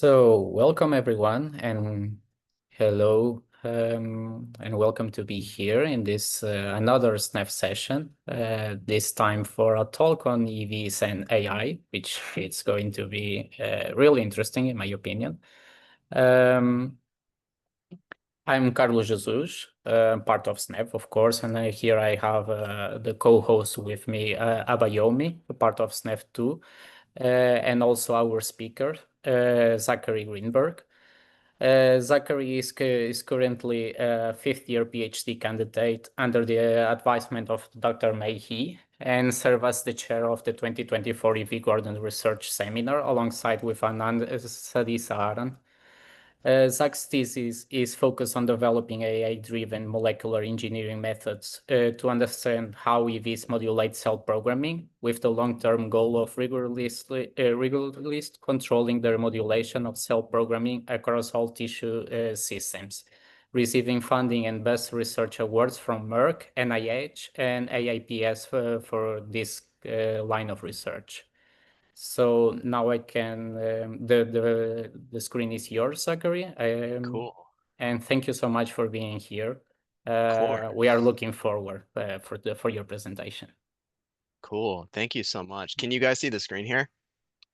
So, welcome everyone, and hello, and welcome to be here in this another SNAP session. This time for a talk on EVs and AI, which it's going to be really interesting in my opinion. Um, I'm Carlos Jesus, part of SNAP, of course, and here I have the co-host with me, Abayomi, part of SNAP too, and also our speaker, Zachary Greenberg. Zachary is currently a fifth-year PhD candidate under the advisement of Dr. Mayhe and serves as the chair of the 2024 EV Gordon Research Seminar alongside with Anand Sadisaran. Zack's thesis is focused on developing AI-driven molecular engineering methods to understand how EVs modulate cell programming with the long-term goal of rigorously controlling the modulation of cell programming across all tissue systems, receiving funding and best research awards from Merck, NIH, and AIPS for this line of research. So now I can, the screen is yours, Zachary. Cool. And thank you so much for being here. Of course. We are looking forward for your presentation. Cool. Thank you so much. Can you guys see the screen here?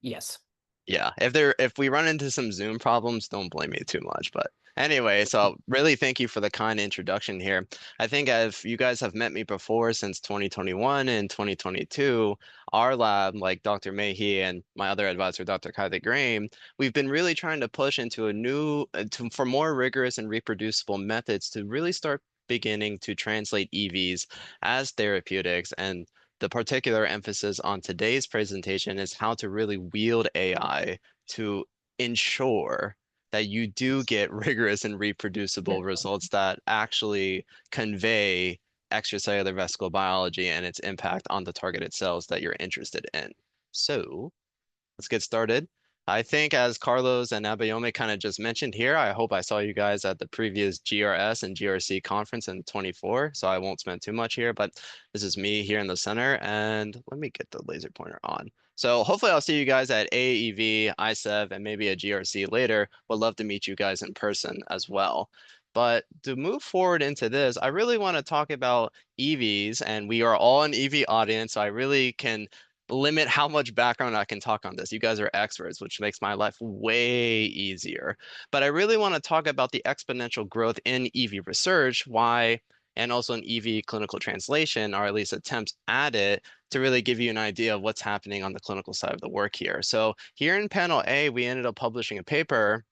Yes. Yeah. If we run into some Zoom problems, don't blame me too much. But anyway, so really thank you for the kind introduction here. I think if you guys have met me before since 2021 and 2022, our lab, like Dr. Mayhe and my other advisor, Dr. Kylie Graham, we've been really trying to push into a new, for more rigorous and reproducible methods to really start beginning to translate EVs as therapeutics. And the particular emphasis on today's presentation is how to really wield AI to ensure that you do get rigorous and reproducible results that actually convey extracellular vesicle biology and its impact on the targeted cells that you're interested in. So let's get started. I think as Carlos and Abayomi kind of just mentioned here, I hope I saw you guys at the previous GRS and GRC conference in 24, so I won't spend too much here, but this is me here in the center, and let me get the laser pointer on. So hopefully I'll see you guys at AEV, ICEV, and maybe a GRC later. Would love to meet you guys in person as well. But to move forward into this, I really want to talk about EVs, and we are all an EV audience, so I really can limit how much background I can talk on this. You guys are experts, which makes my life way easier. But I really want to talk about the exponential growth in EV research, why, and also in EV clinical translation, or at least attempts at it, to really give you an idea of what's happening on the clinical side of the work here. So here in panel A, we ended up publishing a paper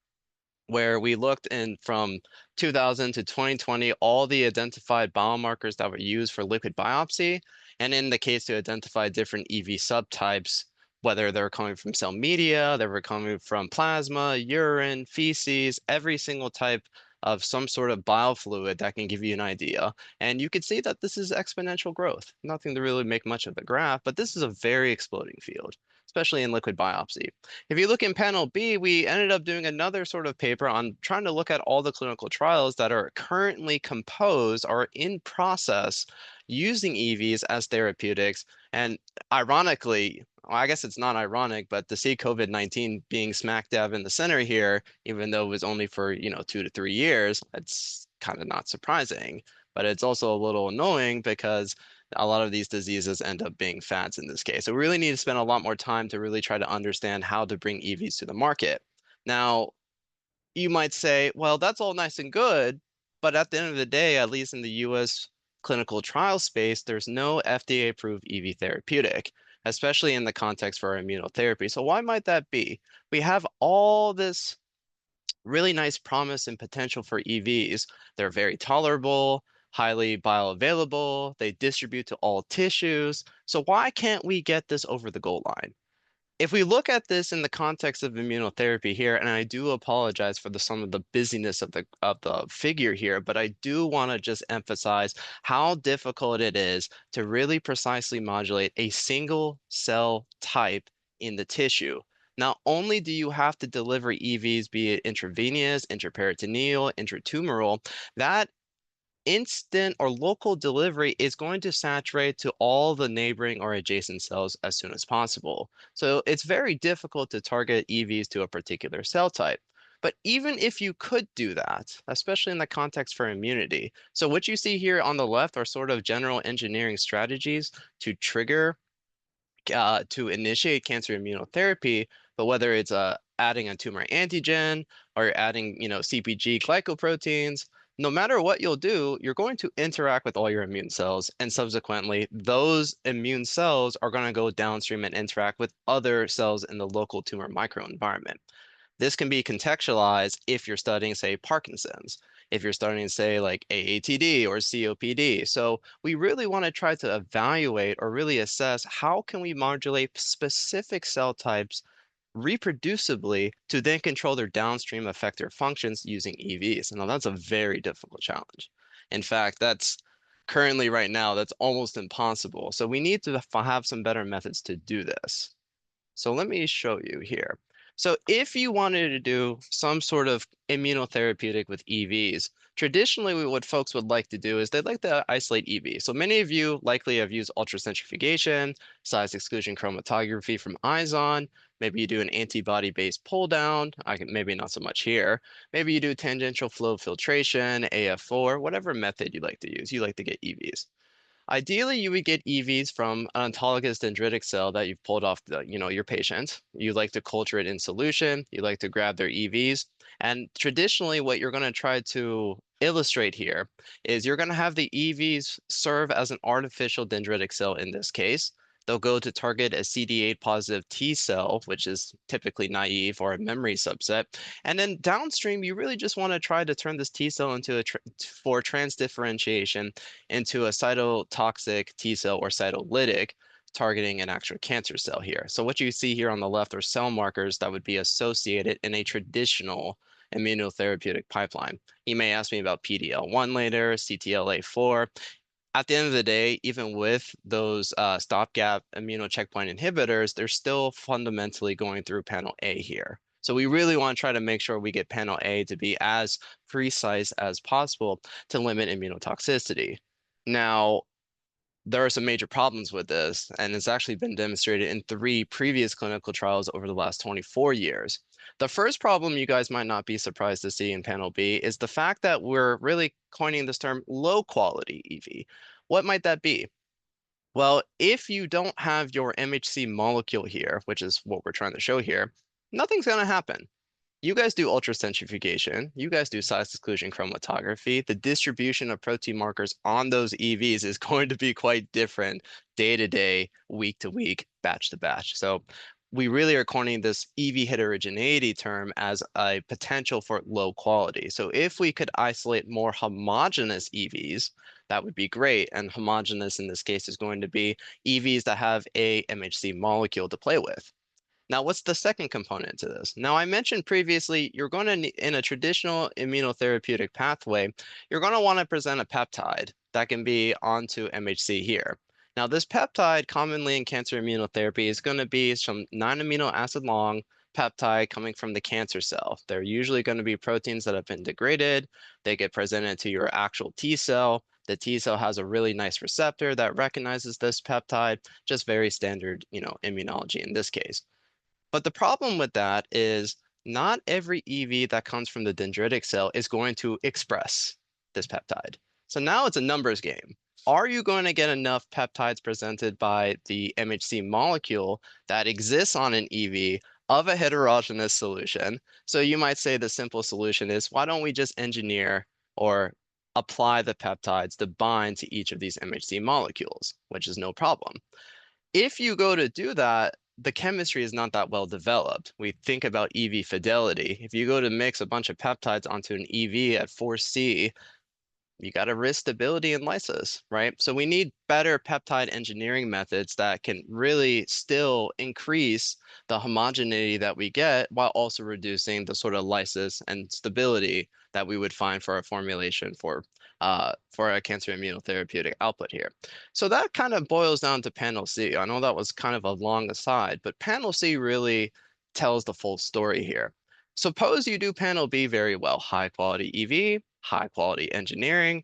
where we looked in from 2000 to 2020, all the identified biomarkers that were used for liquid biopsy, and in the case to identify different EV subtypes, whether they're coming from cell media, they were coming from plasma, urine, feces, every single type of some sort of biofluid that can give you an idea. And you could see that this is exponential growth. Nothing to really make much of the graph, but this is a very exploding field, especially in liquid biopsy. If you look in panel B, we ended up doing another sort of paper on trying to look at all the clinical trials that are currently composed or in process using EVs as therapeutics. And ironically, well, I guess it's not ironic, but to see COVID-19 being smack dab in the center here, even though it was only for, 2 to 3 years, it's kind of not surprising. But it's also a little annoying because a lot of these diseases end up being fads in this case. So we really need to spend a lot more time to really try to understand how to bring EVs to the market. Now, you might say, well, that's all nice and good, but at the end of the day, at least in the US clinical trial space, there's no FDA approved EV therapeutic, especially in the context for immunotherapy. So why might that be? We have all this really nice promise and potential for EVs. They're very tolerable, highly bioavailable, they distribute to all tissues. So why can't we get this over the goal line? If we look at this in the context of immunotherapy here, and I do apologize for some of the busyness of the figure here, but I do want to just emphasize how difficult it is to really precisely modulate a single cell type in the tissue. Not only do you have to deliver EVs, be it intravenous, intraperitoneal, intratumoral, that instant or local delivery is going to saturate to all the neighboring or adjacent cells as soon as possible. So it's very difficult to target EVs to a particular cell type. But even if you could do that, especially in the context for immunity, so what you see here on the left are sort of general engineering strategies to trigger to initiate cancer immunotherapy, but whether it's adding a tumor antigen or adding, CpG glycoproteins, no matter what you'll do, you're going to interact with all your immune cells, and subsequently, those immune cells are going to go downstream and interact with other cells in the local tumor microenvironment. This can be contextualized if you're studying, say, Parkinson's, if you're studying, say, like AATD or COPD. So we really want to try to evaluate or really assess how can we modulate specific cell types reproducibly to then control their downstream effector functions using EVs. Now, that's a very difficult challenge. In fact, that's currently right now, that's almost impossible. So we need to have some better methods to do this. So let me show you here. So if you wanted to do some sort of immunotherapeutic with EVs, traditionally what folks would like to do is they'd like to isolate EV. So many of you likely have used ultracentrifugation, size exclusion chromatography from ISON. Maybe you do an antibody-based pull down. Maybe not so much here. Maybe you do tangential flow filtration, AF4, whatever method you like to use. You like to get EVs. Ideally, you would get EVs from an autologous dendritic cell that you've pulled off your patient. You like to culture it in solution. You like to grab their EVs. And traditionally, what you're going to try to illustrate here is you're going to have the EVs serve as an artificial dendritic cell in this case. They'll go to target a CD8 positive T cell, which is typically naive or a memory subset. And then downstream, you really just want to try to turn this T cell into for transdifferentiation into a cytotoxic T cell or cytolytic, targeting an actual cancer cell here. So what you see here on the left are cell markers that would be associated in a traditional immunotherapeutic pipeline. You may ask me about PDL1 later, CTLA4. At the end of the day, even with those stopgap immunocheckpoint inhibitors, they're still fundamentally going through panel A here. So we really want to try to make sure we get panel A to be as precise as possible to limit immunotoxicity. Now, there are some major problems with this, and it's actually been demonstrated in 3 previous clinical trials over the last 24 years. The first problem you guys might not be surprised to see in panel B is the fact that we're really coining this term low quality EV. What might that be? Well, if you don't have your MHC molecule here, which is what we're trying to show here, nothing's going to happen. You guys do ultracentrifugation. You guys do size exclusion chromatography. The distribution of protein markers on those EVs is going to be quite different day to day, week to week, batch to batch. So we really are coining this EV heterogeneity term as a potential for low quality. So if we could isolate more homogeneous EVs, that would be great. And homogeneous in this case is going to be EVs that have a MHC molecule to play with. Now, what's the second component to this? Now, I mentioned previously, you're going to, in a traditional immunotherapeutic pathway, you're going to want to present a peptide that can be onto MHC here. Now, this peptide commonly in cancer immunotherapy is going to be some 9-amino acid long peptide coming from the cancer cell. They're usually going to be proteins that have been degraded. They get presented to your actual T cell. The T cell has a really nice receptor that recognizes this peptide, just very standard, immunology in this case. But the problem with that is not every EV that comes from the dendritic cell is going to express this peptide. So now it's a numbers game. Are you going to get enough peptides presented by the MHC molecule that exists on an EV of a heterogeneous solution? So you might say the simple solution is, why don't we just engineer or apply the peptides to bind to each of these MHC molecules, which is no problem. If you go to do that, the chemistry is not that well developed. We think about EV fidelity. If you go to mix a bunch of peptides onto an EV at 4C, you got to risk stability and lysis, right? So we need better peptide engineering methods that can really still increase the homogeneity that we get while also reducing the sort of lysis and stability that we would find for a formulation for a cancer immunotherapeutic output here. So that kind of boils down to panel C. I know that was kind of a long aside, but panel C really tells the full story here. Suppose you do panel B very well, high quality EV, high quality engineering.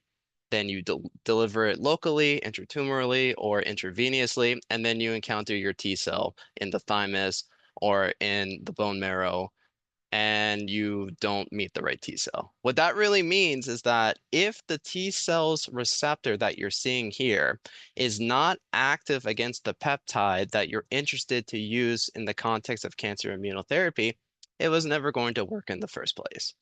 then you deliver it locally, intratumorally, or intravenously, and then you encounter your T cell in the thymus or in the bone marrow, and you don't meet the right T cell. What that really means is that if the T cell's receptor that you're seeing here is not active against the peptide that you're interested to use in the context of cancer immunotherapy, it was never going to work in the first place.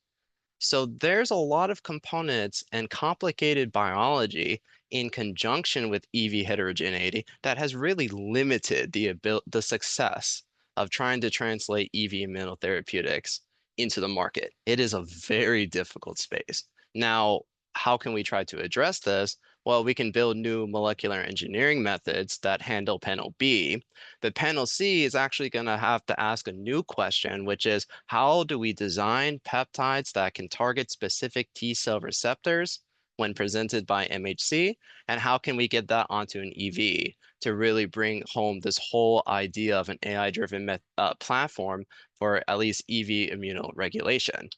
So there's a lot of components and complicated biology in conjunction with EV heterogeneity that has really limited the success of trying to translate EV immunotherapeutics into the market. It is a very difficult space. Now, how can we try to address this? Well, we can build new molecular engineering methods that handle panel B. But panel C is actually going to have to ask a new question, which is how do we design peptides that can target specific T cell receptors when presented by MHC? And how can we get that onto an EV to really bring home this whole idea of an AI-driven platform for at least EV immunoregulation?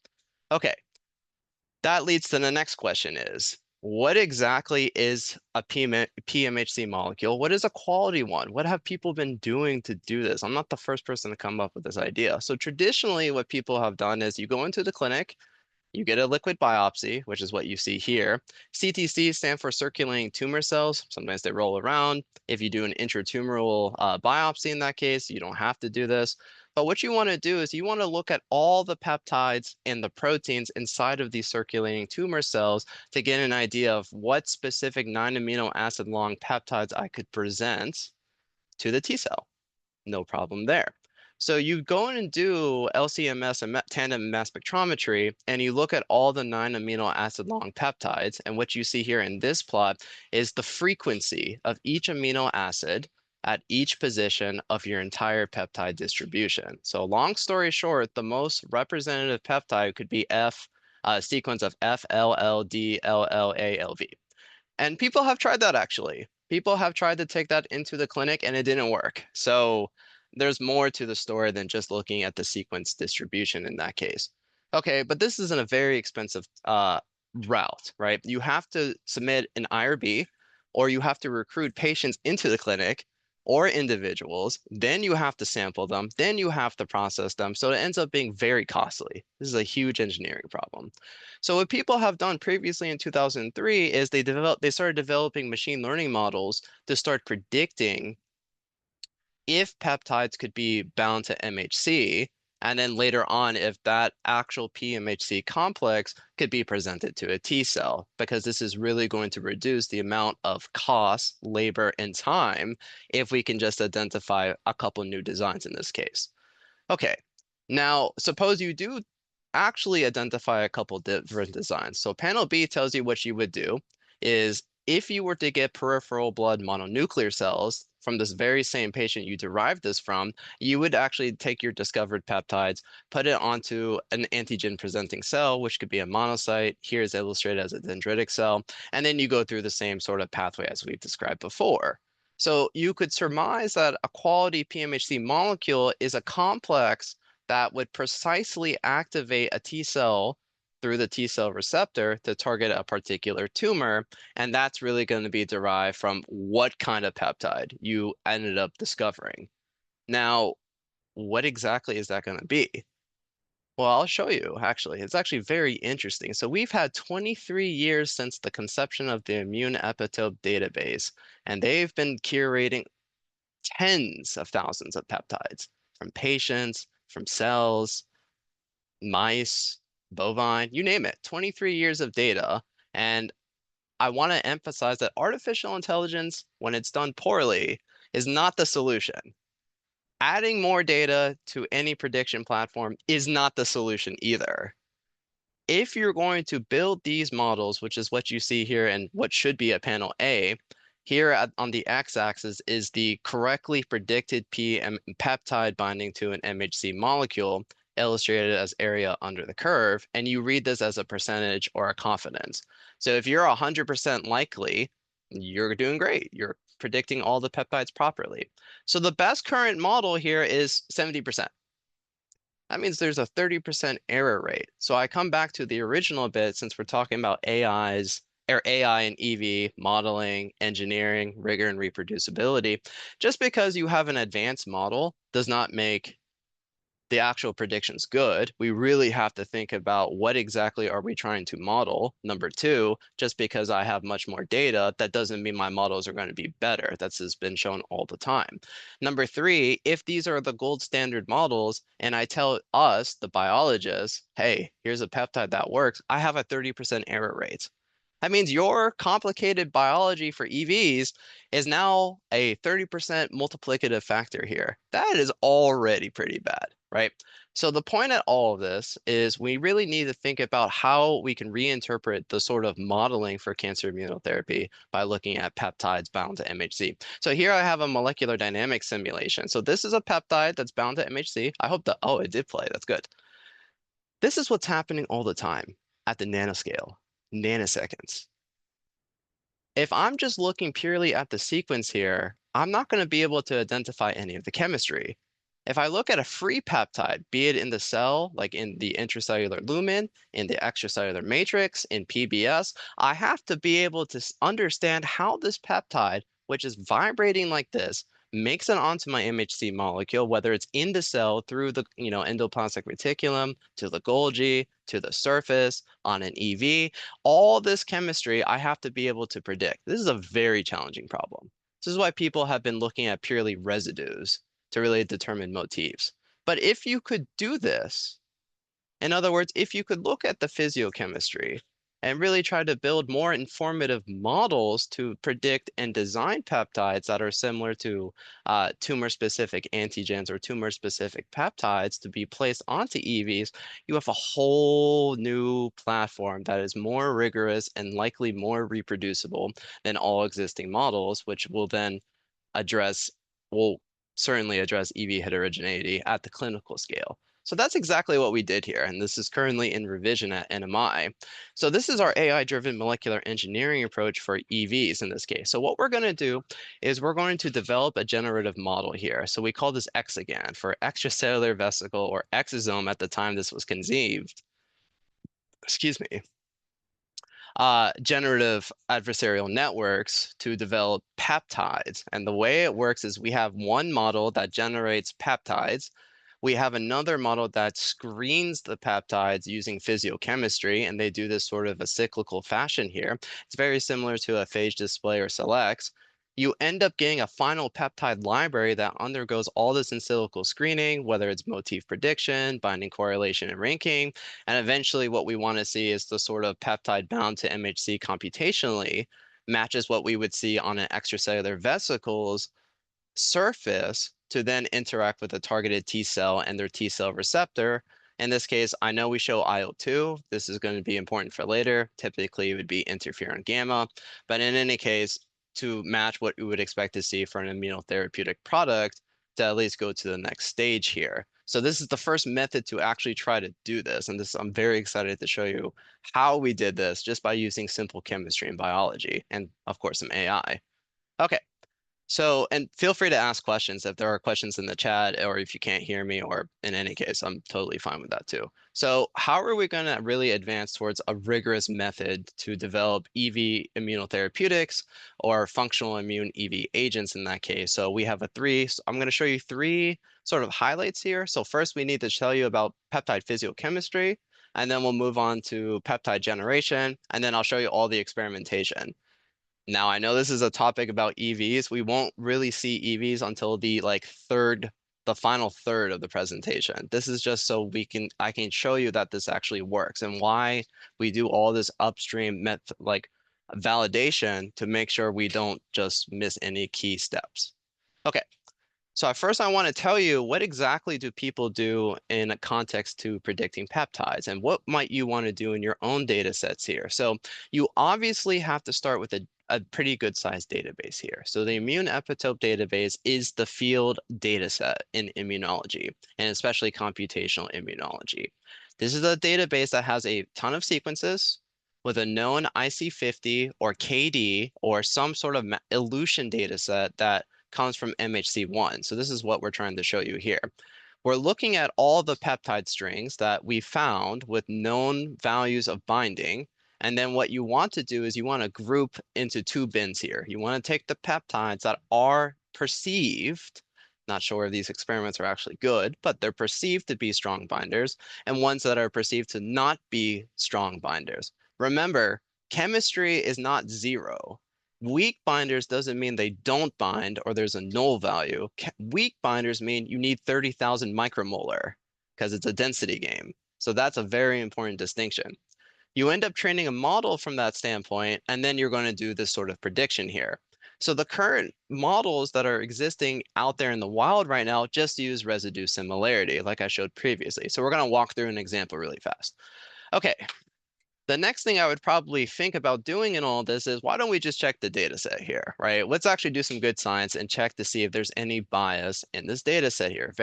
Okay, that leads to the next question is, what exactly is a PMHC molecule? What is a quality one? What have people been doing to do this? I'm not the first person to come up with this idea. So traditionally, what people have done is you go into the clinic, you get a liquid biopsy, which is what you see here. CTC stand for circulating tumor cells. Sometimes they roll around. If you do an intratumoral biopsy in that case, you don't have to do this. But what you want to do is you want to look at all the peptides and the proteins inside of these circulating tumor cells to get an idea of what specific 9 amino acid long peptides I could present to the T cell. No problem there. So you go in and do LCMS and tandem mass spectrometry, and you look at all the 9 amino acid long peptides. And what you see here in this plot is the frequency of each amino acid at each position of your entire peptide distribution. So long story short, the most representative peptide could be sequence of F, L, L, D, L, L, A, L, V. And people have tried that actually. People have tried to take that into the clinic and it didn't work. So there's more to the story than just looking at the sequence distribution in that case. Okay, but this isn't a very expensive route, right? You have to submit an IRB or you have to recruit patients into the clinic or individuals. Then you have to sample them. Then you have to process them. So it ends up being very costly. This is a huge engineering problem. So what people have done previously in 2003 is they started developing machine learning models to start predicting if peptides could be bound to MHC, and then later on, if that actual PMHC complex could be presented to a T cell, because this is really going to reduce the amount of cost, labor, and time if we can just identify a couple new designs in this case. Okay, now suppose you do actually identify a couple different designs. So panel B tells you what you would do is if you were to get peripheral blood mononuclear cells from this very same patient you derived this from, you would actually take your discovered peptides, put it onto an antigen-presenting cell, which could be a monocyte. Here is illustrated as a dendritic cell. And then you go through the same sort of pathway as we've described before. So you could surmise that a quality PMHC molecule is a complex that would precisely activate a T cell through the T cell receptor to target a particular tumor. And that's really going to be derived from what kind of peptide you ended up discovering. Now, what exactly is that going to be? Well, I'll show you, actually. It's actually very interesting. So we've had 23 years since the conception of the immune epitope database, and they've been curating tens of thousands of peptides from patients, from cells, mice, bovine, you name it, 23 years of data. And I want to emphasize that artificial intelligence, when it's done poorly, is not the solution. Adding more data to any prediction platform is not the solution either. If you're going to build these models, which is what you see here and what should be a panel A, here on the x-axis is the correctly predicted peptide binding to an MHC molecule, illustrated as area under the curve, and you read this as a percentage or a confidence. So if you're 100% likely, you're doing great. You're predicting all the peptides properly. So the best current model here is 70%. That means there's a 30% error rate. So I come back to the original bit since we're talking about AIs, or AI and EV modeling, engineering, rigor, and reproducibility. Just because you have an advanced model does not make the actual predictions good. We really have to think about what exactly are we trying to model. Number two, just because I have much more data, that doesn't mean my models are going to be better. That's has been shown all the time. Number three, if these are the gold standard models and I tell us, the biologists, hey, here's a peptide that works, I have a 30% error rate. That means your complicated biology for EVs is now a 30% multiplicative factor here. That is already pretty bad, right? So the point at all of this is we really need to think about how we can reinterpret the sort of modeling for cancer immunotherapy by looking at peptides bound to MHC. So here I have a molecular dynamics simulation. So this is a peptide that's bound to MHC. I hope that, oh, it did play. That's good. This is what's happening all the time at the nanoscale, nanoseconds. If I'm just looking purely at the sequence here, I'm not going to be able to identify any of the chemistry. If I look at a free peptide, be it in the cell, like in the intracellular lumen, in the extracellular matrix, in PBS, I have to be able to understand how this peptide, which is vibrating like this, makes it onto my MHC molecule, whether it's in the cell through the endoplasmic reticulum, to the Golgi, to the surface, on an EV. All this chemistry I have to be able to predict. This is a very challenging problem. This is why people have been looking at purely residues to really determine motifs. But if you could do this, in other words, if you could look at the physiochemistry and really try to build more informative models to predict and design peptides that are similar to tumor-specific antigens or tumor-specific peptides to be placed onto EVs, you have a whole new platform that is more rigorous and likely more reproducible than all existing models, which will then will certainly address EV heterogeneity at the clinical scale. So that's exactly what we did here, and this is currently in revision at NMI. So this is our AI-driven molecular engineering approach for EVs in this case. So what we're going to do is we're going to develop a generative model here. So we call this ExoGAN for extracellular vesicle or exosome at the time this was conceived. Excuse me. Generative adversarial networks to develop peptides. And the way it works is we have one model that generates peptides. We have another model that screens the peptides using physiochemistry, and they do this sort of a cyclical fashion here. It's very similar to a phage display or selects. You end up getting a final peptide library that undergoes all this in silico screening, whether it's motif prediction, binding correlation, and ranking. And eventually what we want to see is the sort of peptide bound to MHC computationally matches what we would see on an extracellular vesicles surface to then interact with a targeted T cell and their T cell receptor. In this case, I know we show IL-2. This is going to be important for later. Typically, it would be interferon gamma. But in any case, to match what we would expect to see for an immunotherapeutic product to at least go to the next stage here. So this is the first method to actually try to do this. And this, I'm very excited to show you how we did this just by using simple chemistry and biology and, of course, some AI. Okay. So, and feel free to ask questions if there are questions in the chat or if you can't hear me, or in any case, I'm totally fine with that too. So how are we going to really advance towards a rigorous method to develop EV immunotherapeutics or functional immune EV agents in that case? So we have I'm going to show you three sort of highlights here. So first we need to tell you about peptide physiochemistry, and then we'll move on to peptide generation, and then I'll show you all the experimentation. Now, I know this is a topic about EVs. We won't really see EVs until the final third of the presentation. This is just so I can show you that this actually works and why we do all this upstream validation to make sure we don't just miss any key steps. Okay. So at first I want to tell you what exactly do people do in a context to predicting peptides and what might you want to do in your own data sets here. So you obviously have to start with a pretty good sized database here. So the immune epitope database is the field data set in immunology and especially computational immunology. This is a database that has a ton of sequences with a known IC50 or KD or some sort of elution data set that comes from MHC1. So this is what we're trying to show you here. We're looking at all the peptide strings that we found with known values of binding, And then what you want to do is you want to group into two bins here. You want to take the peptides that are perceived, not sure if these experiments are actually good, but they're perceived to be strong binders, and ones that are perceived to not be strong binders. Remember, chemistry is not zero. Weak binders doesn't mean they don't bind or there's a null value. Weak binders mean you need 30,000 micromolar because it's a density game. So that's a very important distinction. You end up training a model from that standpoint, and then you're going to do this sort of prediction here. So the current models that are existing out there in the wild right now just use residue similarity, like I showed previously. So we're going to walk through an example really fast. Okay, the next thing I would probably think about doing in all this is why don't we just check the data set here, right? Let's actually do some good science and check to see if there's any bias in this data set here.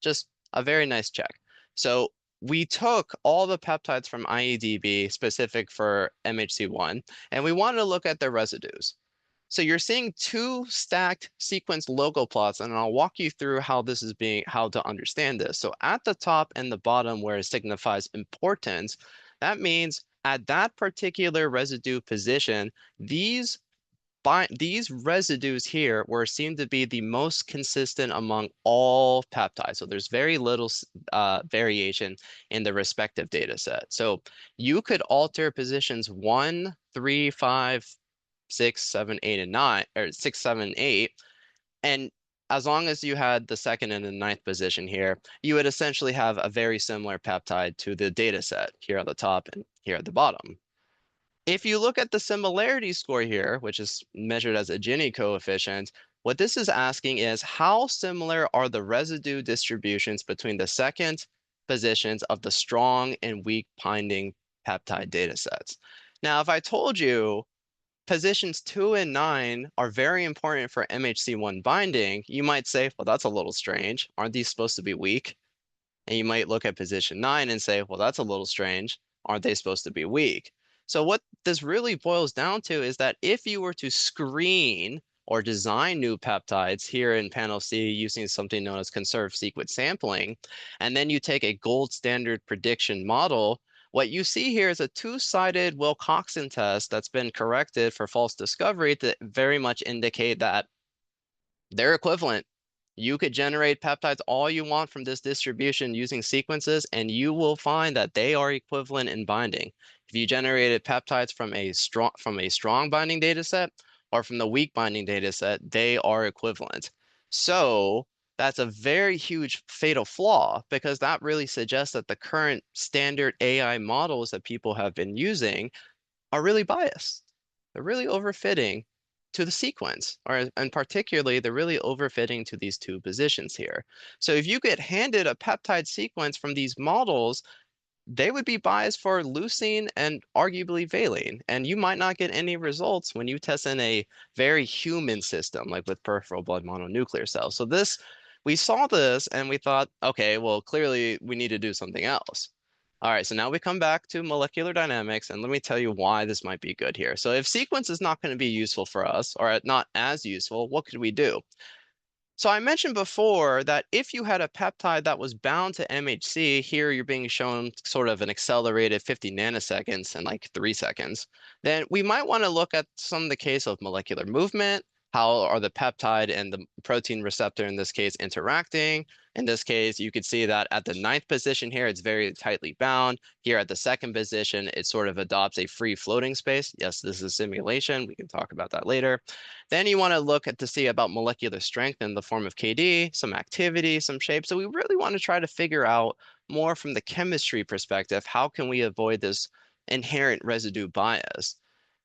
Just a very nice check. So we took all the peptides from IEDB specific for MHC1, and we wanted to look at their residues. So you're seeing two stacked sequence logo plots, and I'll walk you through how to understand this. So at the top and the bottom where it signifies importance, that means at that particular residue position, these residues here were seen to be the most consistent among all peptides. So there's very little variation in the respective data set. So you could alter positions 1, 3, 5, 6, 7, 8, and 9, or 6, 7, 8. And as long as you had the second and the ninth position here, you would essentially have a very similar peptide to the data set here at the top and here at the bottom. If you look at the similarity score here, which is measured as a Gini coefficient, what this is asking is how similar are the residue distributions between the second positions of the strong and weak binding peptide data sets. Now, if I told you positions 2 and 9 are very important for MHC1 binding, you might say, well, that's a little strange. Aren't these supposed to be weak? And you might look at position 9 and say, well, that's a little strange. Aren't they supposed to be weak? So what this really boils down to is that if you were to screen or design new peptides here in panel C using something known as conserved sequence sampling, and then you take a gold standard prediction model, what you see here is a two-sided Wilcoxon test that's been corrected for false discovery to very much indicate that they're equivalent. You could generate peptides all you want from this distribution using sequences, and you will find that they are equivalent in binding. If you generated peptides from a strong binding data set or from the weak binding data set, they are equivalent. So that's a very huge fatal flaw because that really suggests that the current standard AI models that people have been using are really biased. They're really overfitting to the sequence, and particularly they're really overfitting to these two positions here. So if you get handed a peptide sequence from these models, they would be biased for leucine and arguably valine, and you might not get any results when you test in a very human system, like with peripheral blood mononuclear cells. So we saw this and we thought, okay, well, clearly we need to do something else. All right, so now we come back to molecular dynamics, and let me tell you why this might be good here. So if sequence is not going to be useful for us, or not as useful, what could we do? So I mentioned before that if you had a peptide that was bound to MHC, here you're being shown sort of an accelerated 50 nanoseconds in like 3 seconds, then we might want to look at some of the case of molecular movement. How are the peptide and the protein receptor in this case interacting? In this case, you could see that at the ninth position here, it's very tightly bound. Here at the second position, it sort of adopts a free floating space. Yes, this is a simulation. We can talk about that later. Then you want to look at to see about molecular strength in the form of KD, some activity, some shape. So we really want to try to figure out more from the chemistry perspective, how can we avoid this inherent residue bias?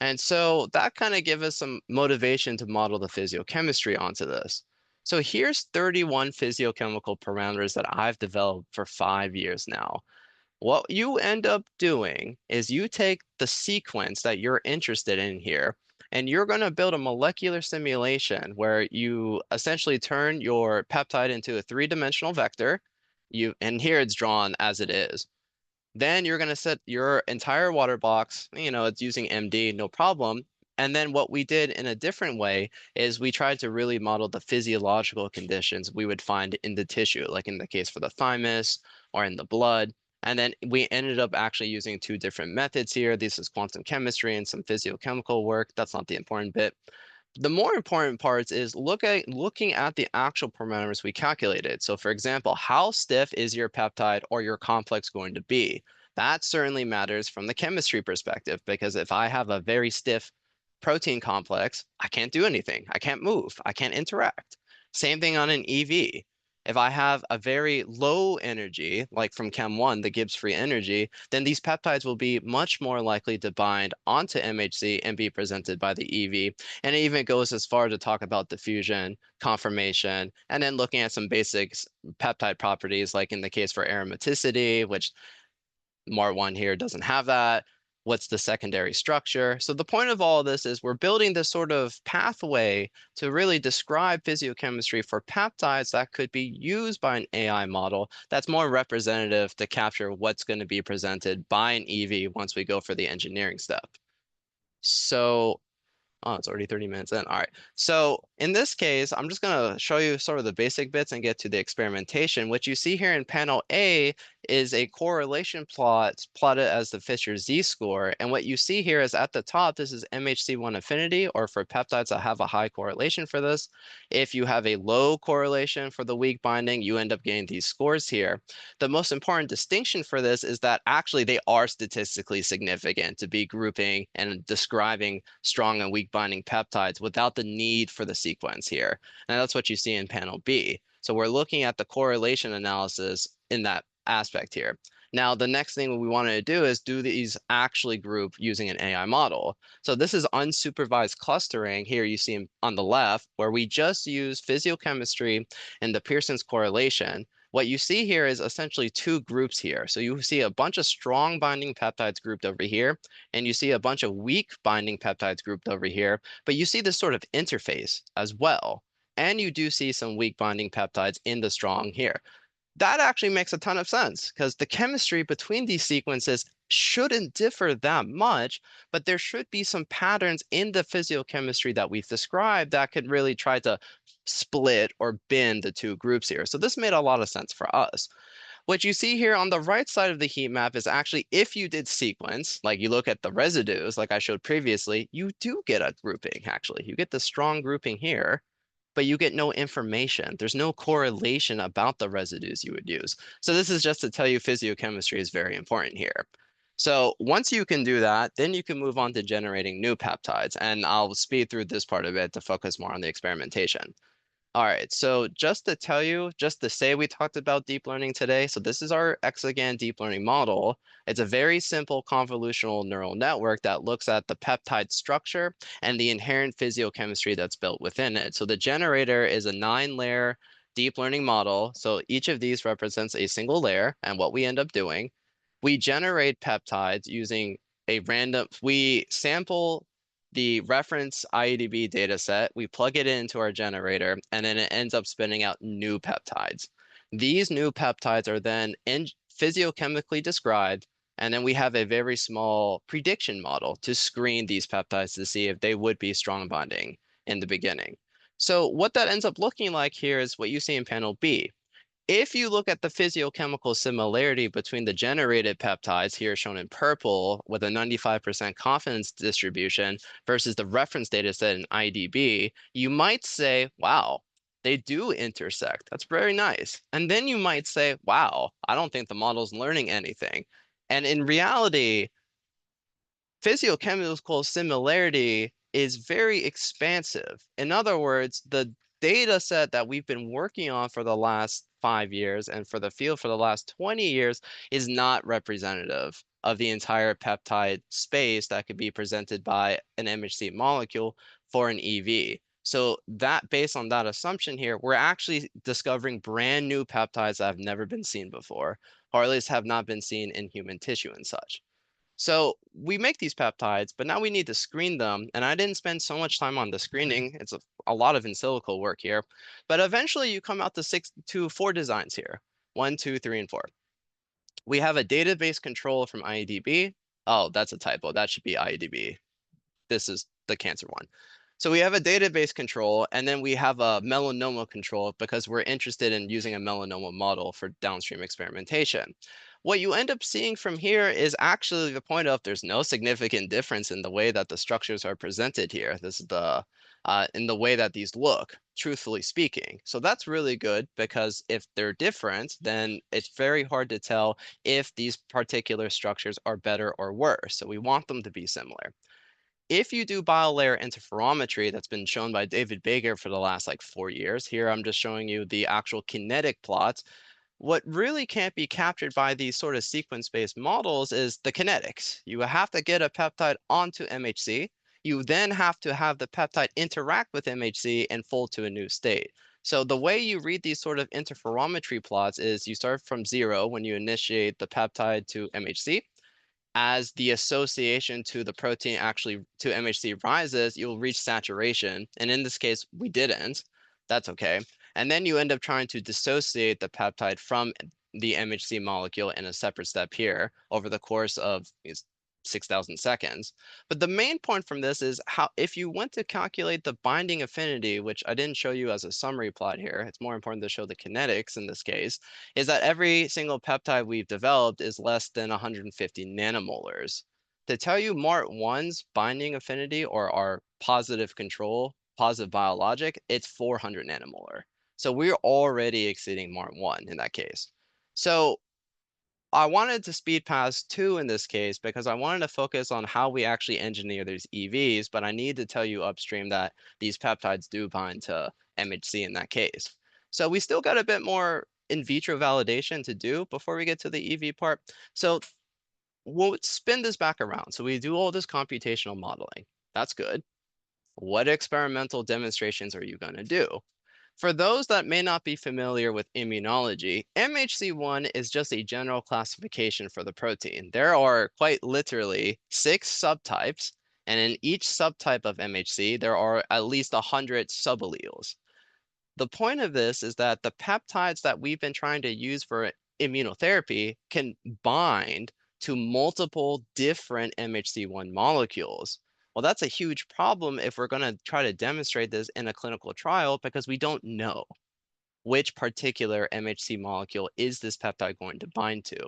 And so that kind of gives us some motivation to model the physiochemistry onto this. So here's 31 physiochemical parameters that I've developed for 5 years now. What you end up doing is you take the sequence that you're interested in here, and you're going to build a molecular simulation where you essentially turn your peptide into a three-dimensional vector. And here it's drawn as it is. Then you're going to set your entire water box, it's using MD, no problem. And then what we did in a different way is we tried to really model the physiological conditions we would find in the tissue, like in the case for the thymus or in the blood. And then we ended up actually using two different methods here. This is quantum chemistry and some physiochemical work. That's not the important bit. The more important parts is looking at the actual parameters we calculated. So for example, how stiff is your peptide or your complex going to be? That certainly matters from the chemistry perspective, because if I have a very stiff protein complex, I can't do anything. I can't move. I can't interact. Same thing on an EV. If I have a very low energy, like from Chem 1, the Gibbs free energy, then these peptides will be much more likely to bind onto MHC and be presented by the EV. And it even goes as far to talk about diffusion, conformation, and then looking at some basics peptide properties, like in the case for aromaticity, which MAR1 here doesn't have that. What's the secondary structure? So the point of all of this is we're building this sort of pathway to really describe physiochemistry for peptides that could be used by an AI model that's more representative to capture what's going to be presented by an EV once we go for the engineering step. So oh, it's already 30 minutes in. All right. So in this case, I'm just going to show you sort of the basic bits and get to the experimentation. What you see here in panel A is a correlation plot plotted as the Fisher Z-score. And what you see here is at the top, this is MHC1 affinity, or for peptides that have a high correlation for this. If you have a low correlation for the weak binding, you end up getting these scores here. The most important distinction for this is that actually they are statistically significant to be grouping and describing strong and weak binding peptides without the need for the sequence here. And that's what you see in panel B. So we're looking at the correlation analysis in that aspect here. Now, the next thing we wanted to do is do these actually group using an AI model. So this is unsupervised clustering. Here you see on the left, where we just use physiochemistry and the Pearson's correlation. What you see here is essentially two groups here. So you see a bunch of strong binding peptides grouped over here, and you see a bunch of weak binding peptides grouped over here, but you see this sort of interface as well. And you do see some weak binding peptides in the strong here. That actually makes a ton of sense, because the chemistry between these sequences shouldn't differ that much, but there should be some patterns in the physiochemistry that we've described that could really try to split or bend the two groups here. So this made a lot of sense for us. What you see here on the right side of the heat map is actually if you did sequence, like you look at the residues, like I showed previously, you do get a grouping, actually. You get the strong grouping here, but you get no information. There's no correlation about the residues you would use. So this is just to tell you physiochemistry is very important here. So once you can do that, then you can move on to generating new peptides. And I'll speed through this part of it to focus more on the experimentation. All right, so just to tell you, just to say we talked about deep learning today. So this is our ExoGAN deep learning model. It's a very simple convolutional neural network that looks at the peptide structure and the inherent physiochemistry that's built within it. So the generator is a 9-layer deep learning model. So each of these represents a single layer. And what we end up doing, we generate peptides using we sample the reference IEDB data set, we plug it into our generator, and then it ends up spinning out new peptides. These new peptides are then physiochemically described, and then we have a very small prediction model to screen these peptides to see if they would be strong bonding in the beginning. So what that ends up looking like here is what you see in panel B. If you look at the physiochemical similarity between the generated peptides, here shown in purple with a 95% confidence distribution versus the reference data set in IDB, you might say, wow, they do intersect. That's very nice. And then you might say, wow, I don't think the model's learning anything. And in reality, physiochemical similarity is very expansive. In other words, the data set that we've been working on for the last 5 years and for the field for the last 20 years is not representative of the entire peptide space that could be presented by an MHC molecule for an EV. So that based on that assumption here, we're actually discovering brand new peptides that have never been seen before, or at least have not been seen in human tissue and such. So we make these peptides, but now we need to screen them. And I didn't spend so much time on the screening. It's a lot of in silico work here. But eventually you come out to 4 designs here. 1, 2, 3, and 4. We have a database control from IEDB. Oh, that's a typo. That should be IEDB. This is the cancer one. So we have a database control, and then we have a melanoma control because we're interested in using a melanoma model for downstream experimentation. what you end up seeing from here is actually the point of there's no significant difference in the way that the structures are presented here. This is the in the way that these look, truthfully speaking. So that's really good because if they're different, then it's very hard to tell if these particular structures are better or worse. So we want them to be similar. If you do biolayer interferometry, that's been shown by David Baker for the last like 4 years. Here I'm just showing you the actual kinetic plots. What really can't be captured by these sort of sequence-based models is the kinetics. You have to get a peptide onto MHC. You then have to have the peptide interact with MHC and fold to a new state. So the way you read these sort of interferometry plots is you start from 0 when you initiate the peptide to MHC. As the association to the protein actually to MHC rises, you'll reach saturation. And in this case, we didn't. That's okay. And then you end up trying to dissociate the peptide from the MHC molecule in a separate step here over the course of 6,000 seconds. But the main point from this is how if you want to calculate the binding affinity, which I didn't show you as a summary plot here, it's more important to show the kinetics in this case, is that every single peptide we've developed is less than 150 nanomolars. To tell you MART1's binding affinity or our positive control, positive biologic, it's 400 nanomolar. So we're already exceeding MART1 in that case. So I wanted to speed past 2 in this case because I wanted to focus on how we actually engineer these EVs, but I need to tell you upstream that these peptides do bind to MHC in that case. So we still got a bit more in vitro validation to do before we get to the EV part. So we'll spin this back around. So we do all this computational modeling. That's good. What experimental demonstrations are you going to do? For those that may not be familiar with immunology, MHC1 is just a general classification for the protein. There are quite literally 6 subtypes, and in each subtype of MHC, there are at least 100 suballeles. The point of this is that the peptides that we've been trying to use for immunotherapy can bind to multiple different MHC1 molecules. Well, that's a huge problem if we're going to try to demonstrate this in a clinical trial because we don't know which particular MHC molecule is this peptide going to bind to.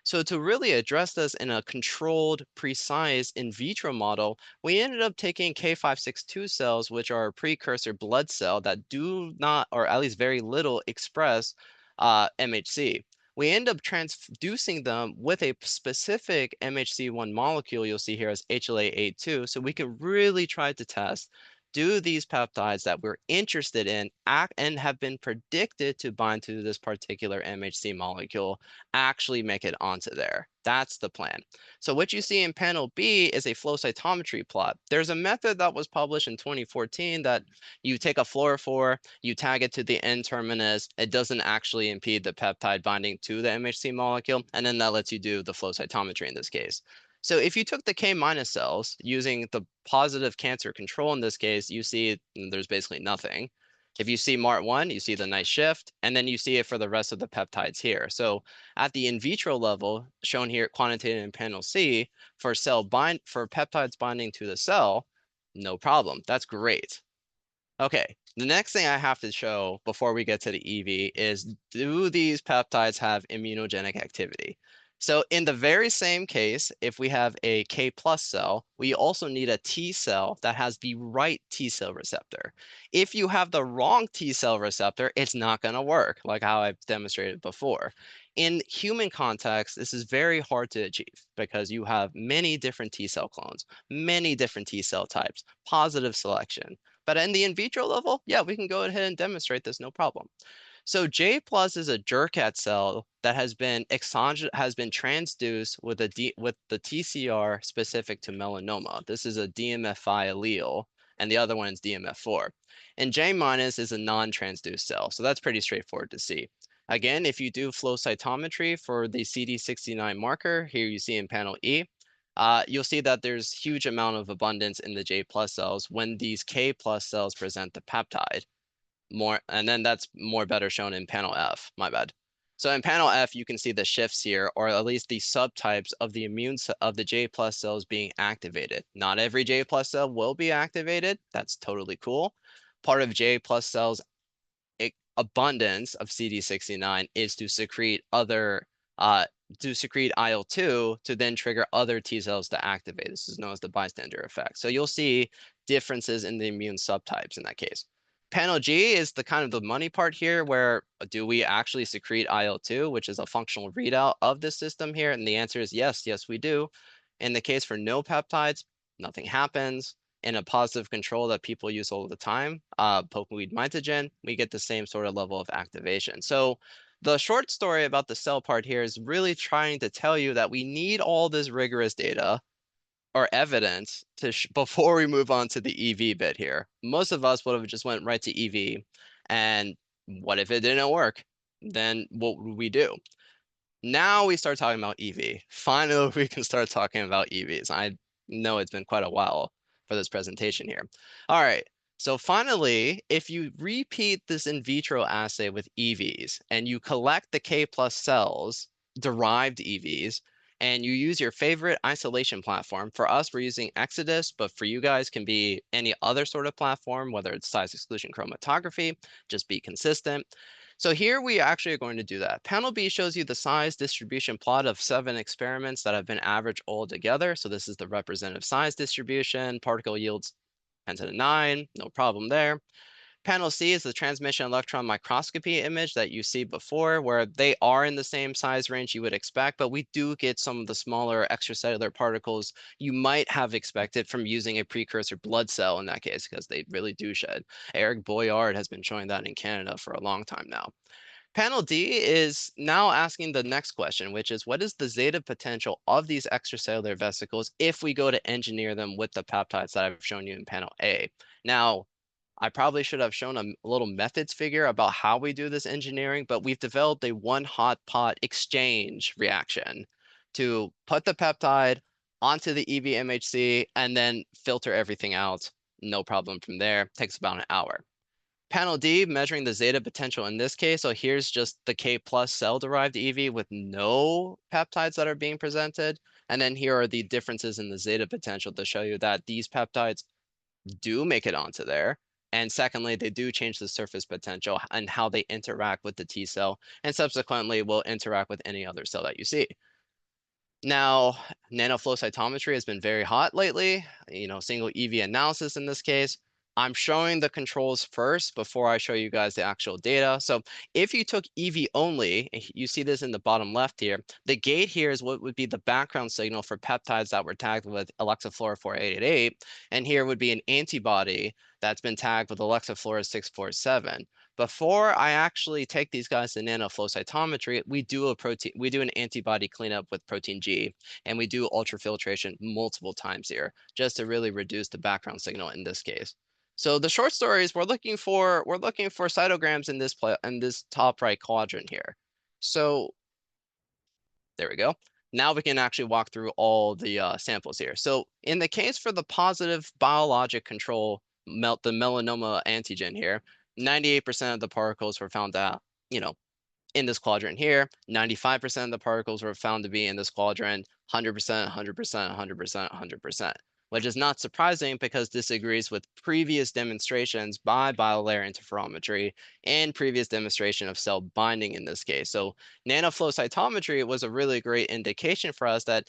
So to really address this in a controlled, precise in vitro model, we ended up taking K562 cells, which are a precursor blood cell that do not, or at least very little, express MHC. We end up transducing them with a specific MHC1 molecule you'll see here as HLA-A2, so we can really try to test, do these peptides that we're interested in act and have been predicted to bind to this particular MHC molecule actually make it onto there? That's the plan. So what you see in panel B is a flow cytometry plot. There's a method that was published in 2014 that you take a fluorophore, you tag it to the N-terminus, it doesn't actually impede the peptide binding to the MHC molecule, and then that lets you do the flow cytometry in this case. So if you took the K- cells using the positive cancer control in this case, you see there's basically nothing. If you see MART1, you see the nice shift, and then you see it for the rest of the peptides here. So at the in vitro level, shown here quantitated in panel C, for peptides binding to the cell, no problem. That's great. Okay, the next thing I have to show before we get to the EV is, do these peptides have immunogenic activity? So in the very same case, if we have a K plus cell, we also need a T cell that has the right T cell receptor. If you have the wrong T cell receptor, it's not going to work, like how I've demonstrated before. In human context, this is very hard to achieve because you have many different T cell clones, many different T cell types, positive selection. But in the in vitro level, yeah, we can go ahead and demonstrate this, no problem. So J plus is a Jurkat cell that has been transduced with with the TCR specific to melanoma. This is a DMF5 allele, and the other one is DMF4. And J minus is a non-transduced cell, so that's pretty straightforward to see. Again, if you do flow cytometry for the CD69 marker, here you see in panel E, you'll see that there's huge amount of abundance in the J plus cells when these K plus cells present the peptide. And then that's more better shown in panel F, my bad. So in panel F, you can see the shifts here, or at least the subtypes of the J plus cells being activated. Not every J plus cell will be activated. That's totally cool. Part of J plus cells abundance of CD69 is to secrete other to secrete IL-2 to then trigger other T cells to activate. This is known as the bystander effect. So you'll see differences in the immune subtypes in that case. Panel G is the kind of the money part here, where do we actually secrete IL-2, which is a functional readout of this system here? And the answer is yes, yes, we do. In the case for no peptides, nothing happens. In a positive control that people use all the time, pokeweed mitogen, we get the same sort of level of activation. So the short story about the cell part here is really trying to tell you that we need all this rigorous data or evidence to before we move on to the EV bit here. Most of us would have just went right to EV, and what if it didn't work? Then what would we do? Now we start talking about EV. Finally, we can start talking about EVs. I know it's been quite a while for this presentation here. All right. So finally, if you repeat this in vitro assay with EVs and you collect the K plus cells, derived EVs, and you use your favorite isolation platform. For us, we're using Exodus, but for you guys can be any other sort of platform, whether it's size exclusion chromatography, just be consistent. So here we actually are going to do that. Panel B shows you the size distribution plot of 7 experiments that have been averaged all together. So this is the representative size distribution, particle yields 10 to the 9, no problem there. Panel C is the transmission electron microscopy image that you see before, where they are in the same size range you would expect, but we do get some of the smaller extracellular particles you might have expected from using a precursor blood cell in that case, because they really do shed. Eric Boyard has been showing that in Canada for a long time now. Panel D is now asking the next question, which is what is the zeta potential of these extracellular vesicles if we go to engineer them with the peptides that I've shown you in panel A? Now, I probably should have shown a little methods figure about how we do this engineering, but we've developed a one hot pot exchange reaction to put the peptide onto the EVMHC and then filter everything out. No problem from there. Takes about an hour. Panel D, measuring the zeta potential in this case. So here's just the K plus cell-derived EV with no peptides that are being presented. And then here are the differences in the zeta potential to show you that these peptides do make it onto there. And secondly, they do change the surface potential and how they interact with the T cell, and subsequently will interact with any other cell that you see. Now, nanoflow cytometry has been very hot lately, single EV analysis in this case. I'm showing the controls first before I show you guys the actual data. So if you took EV only, you see this in the bottom left here, the gate here is what would be the background signal for peptides that were tagged with alexafluorophore 888. And here would be an antibody that's been tagged with alexafluorous 647. Before I actually take these guys to nanoflow cytometry, we do an antibody cleanup with protein G, and we do ultrafiltration multiple times here, just to really reduce the background signal in this case. So the short story is we're looking for cytograms in this top right quadrant here. So there we go. Now we can actually walk through all the samples here. So in the case for the positive biologic control, the melanoma antigen here, 98% of the particles were found out, in this quadrant here. 95% of the particles were found to be in this quadrant, 100%, 100%, 100%, 100%, which is not surprising because this agrees with previous demonstrations by biolayer interferometry and previous demonstration of cell binding in this case. So nanoflow cytometry was a really great indication for us that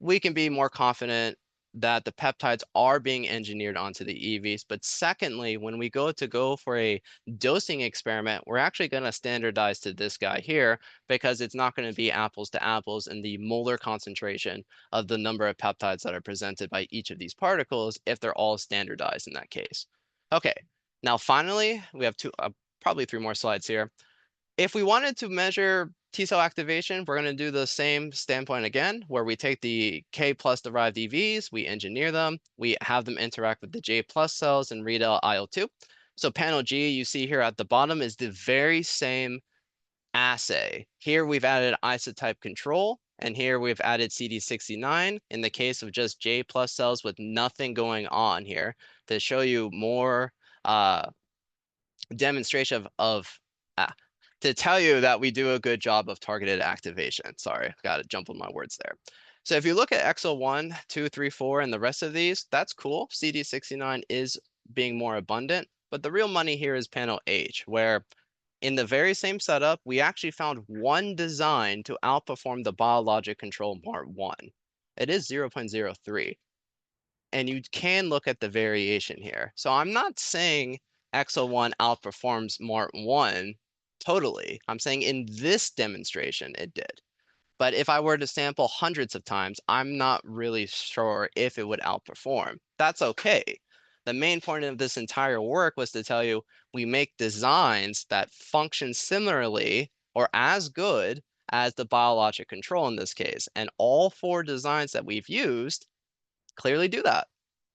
we can be more confident that the peptides are being engineered onto the EVs. But secondly, when we go for a dosing experiment, we're actually going to standardize to this guy here because it's not going to be apples to apples in the molar concentration of the number of peptides that are presented by each of these particles if they're all standardized in that case. Okay, now finally, we have probably 3 more slides here. If we wanted to measure T cell activation, we're going to do the same standpoint again, where we take the K plus derived EVs, we engineer them, we have them interact with the J plus cells and read out IL-2. So panel G, you see here at the bottom, is the very same assay. Here we've added isotype control, and here we've added CD69 in the case of just J plus cells with nothing going on here to show you more demonstration to tell you that we do a good job of targeted activation. Sorry, got to jump on my words there. So if you look at EXO 1, 2, 3, 4, and the rest of these, that's cool. CD69 is being more abundant, but the real money here is panel H, where in the very same setup, we actually found one design to outperform the biologic control MART1. It is 0.03. And you can look at the variation here. So I'm not saying EXO1 outperforms MART1 totally. I'm saying in this demonstration, it did. But if I were to sample hundreds of times, I'm not really sure if it would outperform. That's okay. The main point of this entire work was to tell you we make designs that function similarly or as good as the biologic control in this case. And all 4 designs that we've used clearly do that.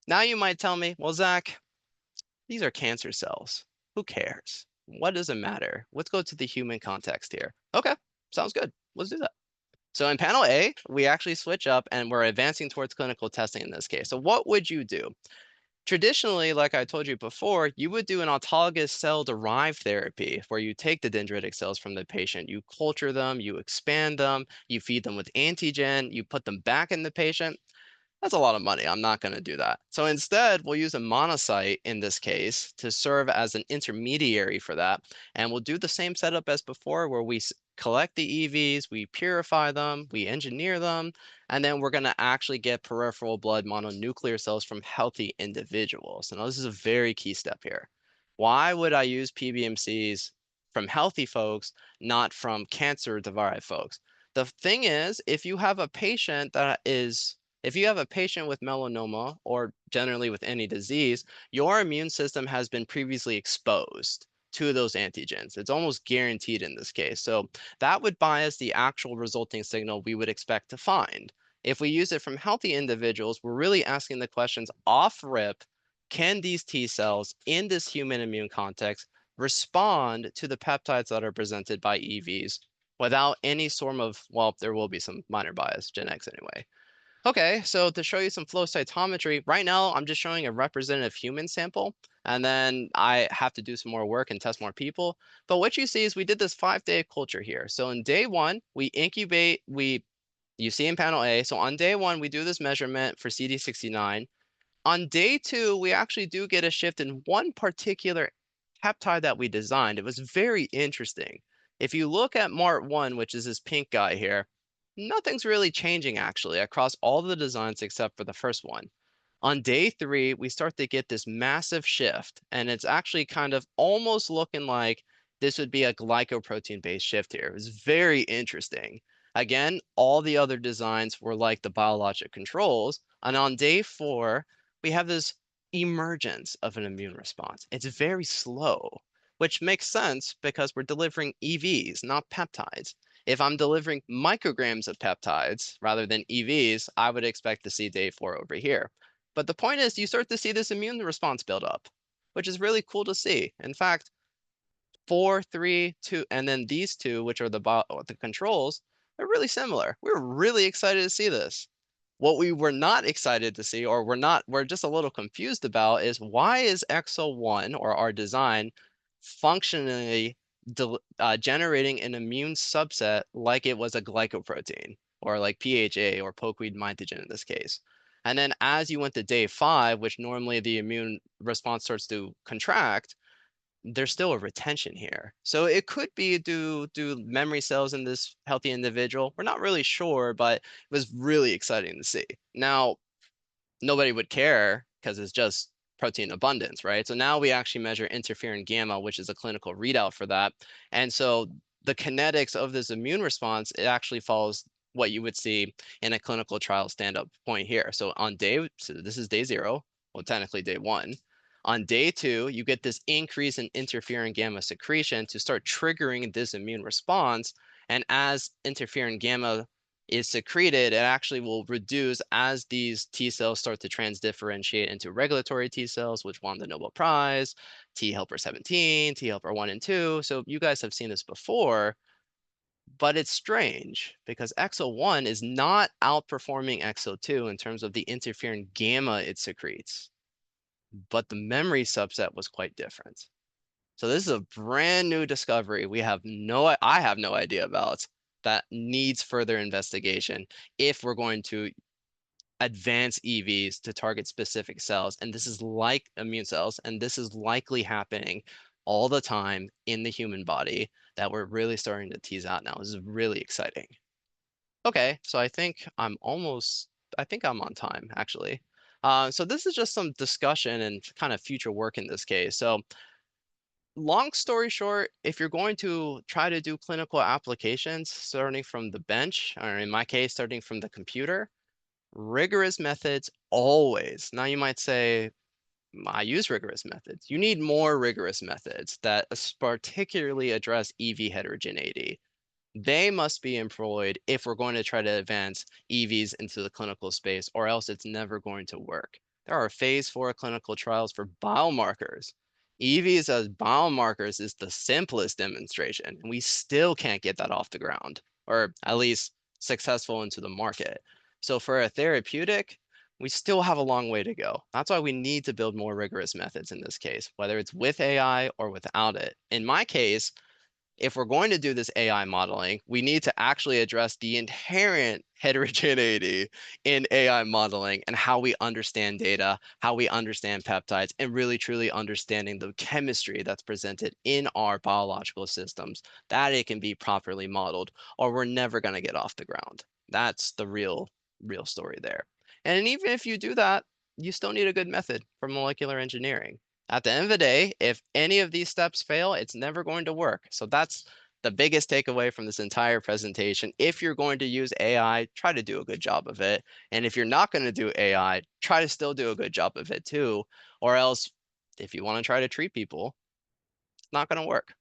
Now you might tell me, well, Zach, these are cancer cells. Who cares? What does it matter? Let's go to the human context here. Okay, sounds good. Let's do that. So in panel A, we actually switch up and we're advancing towards clinical testing in this case. So what would you do? Traditionally, like I told you before, you would do an autologous cell-derived therapy where you take the dendritic cells from the patient, you culture them, you expand them, you feed them with antigen, you put them back in the patient. That's a lot of money. I'm not going to do that. So instead, we'll use a monocyte in this case to serve as an intermediary for that. And we'll do the same setup as before where we collect the EVs, we purify them, we engineer them, and then we're going to actually get peripheral blood mononuclear cells from healthy individuals. Now, this is a very key step here. Why would I use PBMCs from healthy folks, not from cancer-derived folks? The thing is, if you have a patient with melanoma or generally with any disease, your immune system has been previously exposed to those antigens. It's almost guaranteed in this case. So that would bias the actual resulting signal we would expect to find. If we use it from healthy individuals, we're really asking the questions off rip, can these T cells in this human immune context respond to the peptides that are presented by EVs without any sort of, well, there will be some minor bias, genetics anyway. Okay, so to show you some flow cytometry, right now I'm just showing a representative human sample, and then I have to do some more work and test more people. But what you see is we did this 5-day culture here. So in day 1, we incubate, you see in panel A, so on day 1, we do this measurement for CD69. On day 2, we actually do get a shift in one particular peptide that we designed. It was very interesting. If you look at MART1, which is this pink guy here, nothing's really changing actually across all the designs except for the first one. On day 3, we start to get this massive shift, and it's actually kind of almost looking like this would be a glycoprotein-based shift here. It was very interesting. Again, all the other designs were like the biologic controls, and on day 4, we have this emergence of an immune response. It's very slow, which makes sense because we're delivering EVs, not peptides. If I'm delivering micrograms of peptides rather than EVs, I would expect to see day 4 over here. But the point is, you start to see this immune response build up, which is really cool to see. In fact, 4, 3, 2, and then these two, which are the controls, are really similar. We're really excited to see this. What we were not excited to see, or we're just a little confused about, is why is EXO1 or our design functionally generating an immune subset like it was a glycoprotein or like PHA or pokeweed mitogen in this case. And then as you went to day 5, which normally the immune response starts to contract, there's still a retention here. So it could be due to memory cells in this healthy individual. We're not really sure, but it was really exciting to see. Now, nobody would care because it's just protein abundance, right? So now we actually measure interferon gamma, which is a clinical readout for that. And so the kinetics of this immune response, it actually follows what you would see in a clinical trial stand-up point here. So this is day 0, well, technically day 1. On day 2, you get this increase in interferon gamma secretion to start triggering this immune response. And as interferon gamma is secreted, it actually will reduce as these T cells start to transdifferentiate into regulatory T cells, which won the Nobel Prize, T helper 17, T helper 1 and 2. So you guys have seen this before, but it's strange because EXO1 is not outperforming EXO2 in terms of the interferon gamma it secretes, but the memory subset was quite different. So this is a brand new discovery I have no idea about that needs further investigation if we're going to advance EVs to target specific cells. And this is like immune cells, and this is likely happening all the time in the human body that we're really starting to tease out now. This is really exciting. Okay, so I think I'm on time actually. So this is just some discussion and kind of future work in this case. So long story short, if you're going to try to do clinical applications starting from the bench, or in my case, starting from the computer, rigorous methods always. Now you might say, I use rigorous methods. You need more rigorous methods that particularly address EV heterogeneity. They must be employed if we're going to try to advance EVs into the clinical space, or else it's never going to work. There are phase 4 clinical trials for biomarkers. EVs as biomarkers is the simplest demonstration, and we still can't get that off the ground, or at least successful into the market. So for a therapeutic, we still have a long way to go. That's why we need to build more rigorous methods in this case, whether it's with AI or without it. In my case, if we're going to do this AI modeling, we need to actually address the inherent heterogeneity in AI modeling and how we understand data, how we understand peptides, and really truly understanding the chemistry that's presented in our biological systems, that it can be properly modeled, or we're never going to get off the ground. That's the real story there. And even if you do that, you still need a good method for molecular engineering. At the end of the day, if any of these steps fail, it's never going to work. So that's the biggest takeaway from this entire presentation. If you're going to use AI, try to do a good job of it. And if you're not going to do AI, try to still do a good job of it too. Or else, if you want to try to treat people, it's not going to work.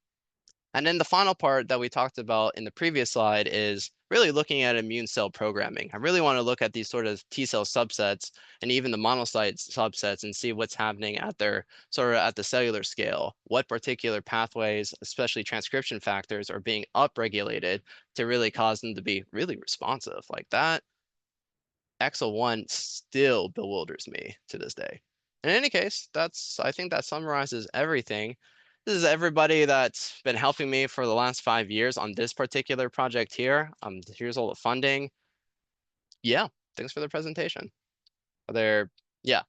And then the final part that we talked about in the previous slide is really looking at immune cell programming. I really want to look at these sort of T cell subsets and even the monocyte subsets and see what's happening at their sort of at the cellular scale. What particular pathways, especially transcription factors, are being upregulated to really cause them to be really responsive like that. EXO-1 still bewilders me to this day. In any case, I think that summarizes everything. This is everybody that's been helping me for the last 5 years on this particular project here. Here's all the funding. Yeah, thanks for the presentation. Are there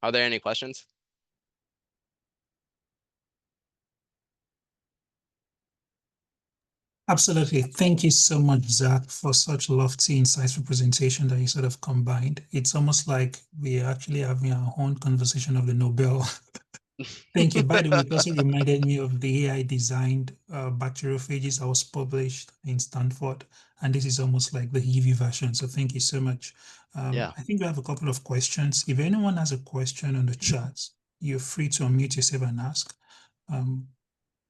any questions? Absolutely. Thank you so much, Zach, for such lofty, insightful presentation that you sort of combined. It's almost like we are actually having our own conversation of the Nobel. Thank you. By the way, it also reminded me of the AI-designed bacteriophages that was published in Stanford, and this is almost like the EV version. So thank you so much. Yeah. I think we have a couple of questions. If anyone has a question on the chat, you're free to unmute yourself and ask.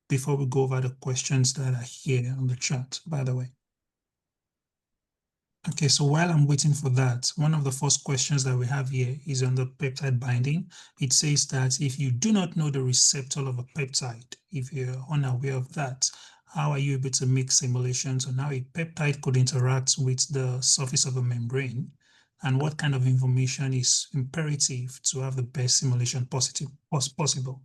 Before we go over the questions that are here on the chat, by the way. Okay, so while I'm waiting for that, one of the first questions that we have here is on the peptide binding. It says that if you do not know the receptor of a peptide, if you're unaware of that, how are you able to make simulations on how a peptide could interact with the surface of a membrane? And what kind of information is imperative to have the best simulation possible?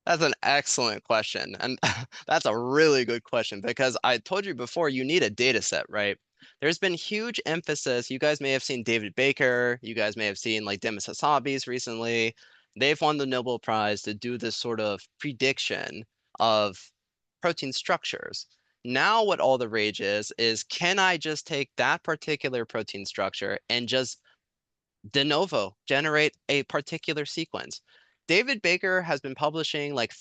That's an excellent question. And that's a really good question because I told you before, you need a data set, right? There's been huge emphasis. You guys may have seen David Baker. You guys may have seen like Demis Hassabis recently. They've won the Nobel Prize to do this sort of prediction of protein structures. Now, what all the rage is can I just take that particular protein structure and just de novo generate a particular sequence? David Baker has been publishing like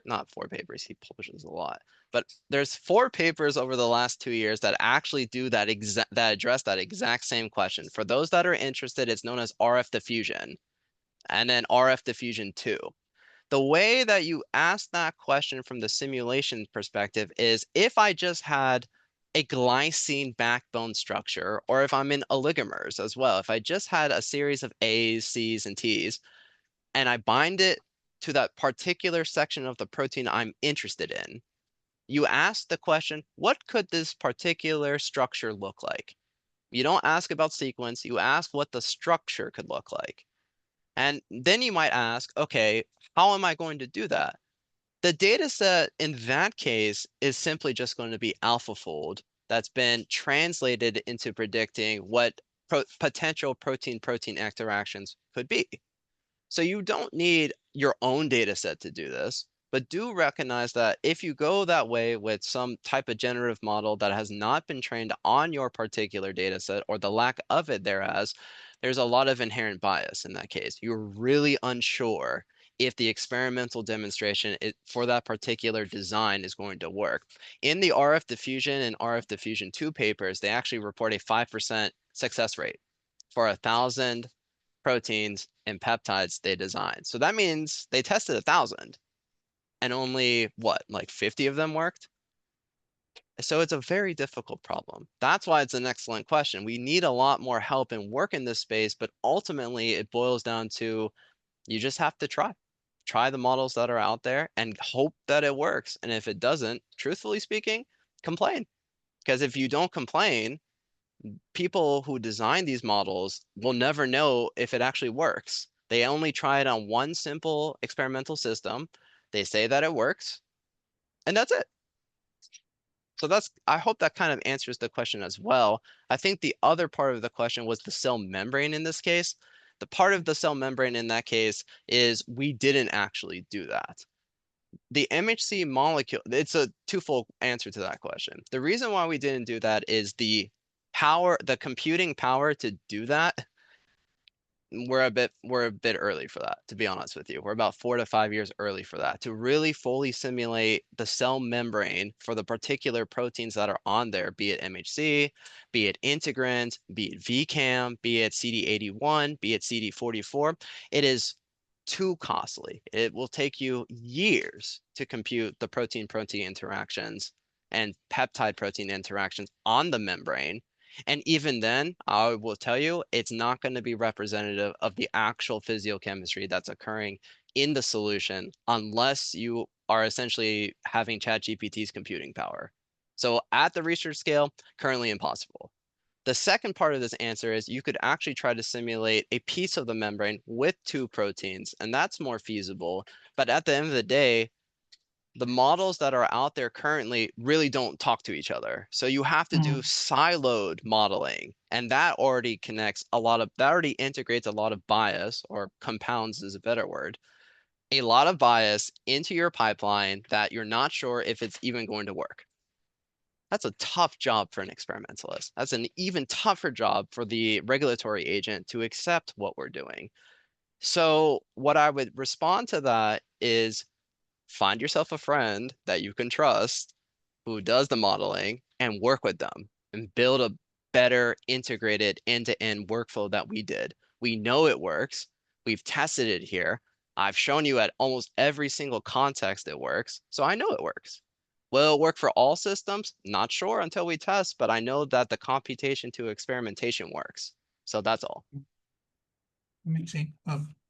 not 4 papers, he publishes a lot, but there's 4 papers over the last 2 years that actually do that address that exact same question. For those that are interested, it's known as RF diffusion and then RF diffusion 2. The way that you ask that question from the simulation perspective is if I just had a glycine backbone structure, or if I'm in oligomers as well, if I just had a series of A's, C's, and T's, and I bind it to that particular section of the protein I'm interested in, you ask the question, what could this particular structure look like? You don't ask about sequence, you ask what the structure could look like. And then you might ask, okay, how am I going to do that? The data set in that case is simply just going to be AlphaFold that's been translated into predicting what potential protein-protein interactions could be. So you don't need your own data set to do this. but do recognize that if you go that way with some type of generative model that has not been trained on your particular data set or the lack of it thereas, there's a lot of inherent bias in that case. You're really unsure if the experimental demonstration for that particular design is going to work. In the RF diffusion and RF diffusion 2 papers, they actually report a 5% success rate for 1,000 proteins and peptides they designed. So that means they tested 1,000 and only what, like 50 of them worked? So it's a very difficult problem. That's why it's an excellent question. We need a lot more help and work in this space, but ultimately it boils down to you just have to try the models that are out there and hope that it works. And if it doesn't, truthfully speaking, complain. Because if you don't complain, people who design these models will never know if it actually works. They only try it on one simple experimental system. They say that it works, and that's it. So I hope that kind of answers the question as well. I think the other part of the question was the cell membrane in this case. The part of the cell membrane in that case is we didn't actually do that. The MHC molecule, it's a twofold answer to that question. The reason why we didn't do that is the computing power to do that, we're a bit early for that, to be honest with you. We're about 4 to 5 years early for that, to really fully simulate the cell membrane for the particular proteins that are on there, be it MHC, be it integrins, be it VCAM, be it CD81, be it CD44. It is too costly. It will take you years to compute the protein-protein interactions and peptide-protein interactions on the membrane. And even then, I will tell you, it's not going to be representative of the actual physiochemistry that's occurring in the solution unless you are essentially having ChatGPT's computing power. So at the research scale, currently impossible. The second part of this answer is you could actually try to simulate a piece of the membrane with 2 proteins, and that's more feasible. But at the end of the day, the models that are out there currently really don't talk to each other. So you have to do siloed modeling, and that already integrates a lot of bias, or compounds is a better word, a lot of bias into your pipeline that you're not sure if it's even going to work. That's a tough job for an experimentalist. That's an even tougher job for the regulatory agent to accept what we're doing. So what I would respond to that is find yourself a friend that you can trust who does the modeling and work with them and build a better integrated end-to-end workflow that we did. We know it works. We've tested it here. I've shown you at almost every single context it works. So I know it works. Will it work for all systems? Not sure until we test, but I know that the computation to experimentation works. So that's all. Amazing.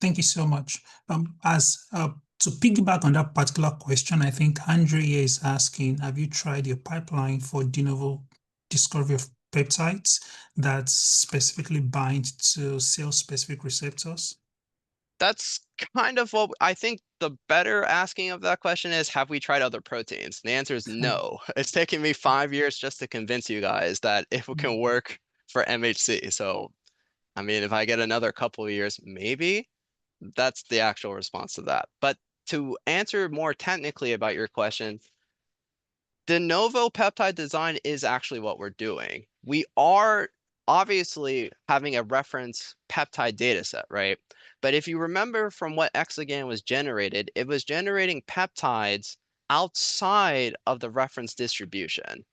Thank you so much. To piggyback on that particular question, I think Andrea is asking, have you tried your pipeline for de novo discovery of peptides that specifically bind to cell-specific receptors? That's kind of what I think the better asking of that question is, have we tried other proteins? The answer is no. It's taken me 5 years just to convince you guys that it can work for MHC. So, I mean, if I get another couple of years, maybe. That's the actual response to that. But to answer more technically about your question, de novo peptide design is actually what we're doing. We are obviously having a reference peptide data set, right? But if you remember from what ExoGAN was generated, it was generating peptides outside of the reference distribution.